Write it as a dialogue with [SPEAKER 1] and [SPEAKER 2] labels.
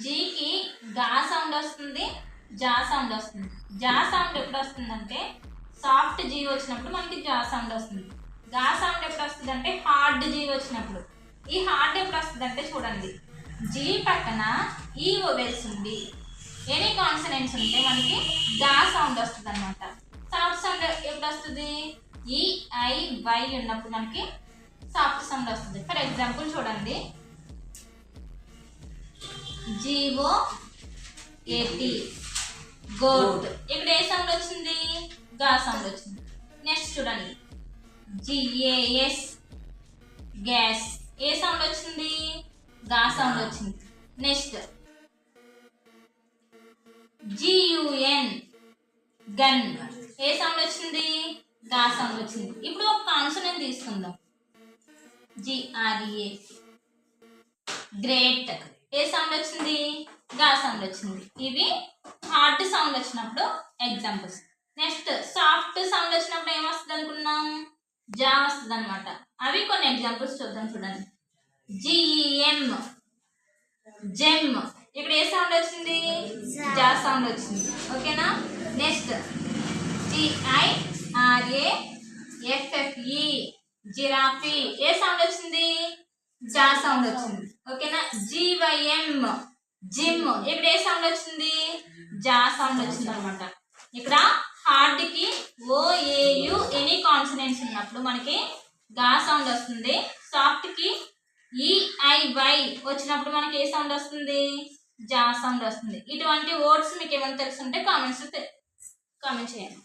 [SPEAKER 1] జీకి గా సౌండ్ వస్తుంది, జా సౌండ్ వస్తుంది. జా సౌండ్ ఎప్పుడు వస్తుందంటే సాఫ్ట్ జీ వచ్చినప్పుడు మనకి జా సౌండ్ వస్తుంది. గా సౌండ్ ఎప్పుడు వస్తుంది అంటే హార్డ్ జీ వచ్చినప్పుడు. ఈ హార్డ్ ఎప్పుడు వస్తుంది అంటే చూడండి, జీ పక్కన ఈ వొవెల్స్ ఉంది, ఎనీ కాన్సనెంట్స్ ఉంటే మనకి గా సౌండ్ వస్తుంది అనమాట. సాఫ్ట్ సౌండ్ ఎప్పుడు వస్తుంది? ఈ ఐ వై ఉన్నప్పుడు మనకి సాఫ్ట్ సౌండ్ వస్తుంది. ఫర్ ఎగ్జాంపుల్ చూడండి, జీఓ ఏటి గోట్, ఇక్కడ ఏ సౌండ్ వచ్చింది? గా సౌండ్ వచ్చింది. నెక్స్ట్ చూడండి, జిఏఎస్ గ్యాస్, ఏ సౌండ్ వచ్చింది? గా సౌండ్ వచ్చింది. నెక్స్ట్ జియుఎన్ గన్, ఏ సౌండ్ వచ్చింది? గా సౌండ్ వచ్చింది. ఇప్పుడు ఒక కాన్సనెంట్ తీసుకుందాం, జిఆర్ఏ గ్రేట్, ఏ సౌండ్ వచ్చింది? గా సౌండ్ వచ్చింది. ఇవి హార్డ్ సౌండ్ వచ్చినప్పుడు ఎగ్జాంపుల్స్. నెక్స్ట్ సాఫ్ట్ సౌండ్ వచ్చినప్పుడు ఏమొస్తుంది అనుకున్నాం? జా వస్తుంది అనమాట. అవి కొన్ని ఎగ్జాంపుల్స్ చూద్దాం. చూడండి, జిఈఎం జెమ్, ఇక్కడ ఏ సౌండ్ వచ్చింది? జా సౌండ్ వచ్చింది. ఓకేనా? నెక్స్ట్ జిఐఆర్ఏ ఎఫ్ఎఫ్ఈ జిరాఫీ, ఏ సౌండ్ వచ్చింది? జా సౌండ్ వచ్చింది. ఓకేనా? జివైఎం జిమ్, ఇక్కడ ఏ సౌండ్ వచ్చింది? జా సౌండ్ వచ్చింది అనమాట. ఇక్కడ హార్డ్ కి ఓఏయు ఎనీ కాన్సనెంట్స్ ఉన్నప్పుడు మనకి గా సౌండ్ వస్తుంది. సాఫ్ట్ కి ఈఐవై వచ్చినప్పుడు మనకి ఏ సౌండ్ వస్తుంది? జా సౌండ్ వస్తుంది. ఇటువంటి వర్డ్స్ మీకు ఏమైనా తెలుసుంటే కామెంట్ చేయండి.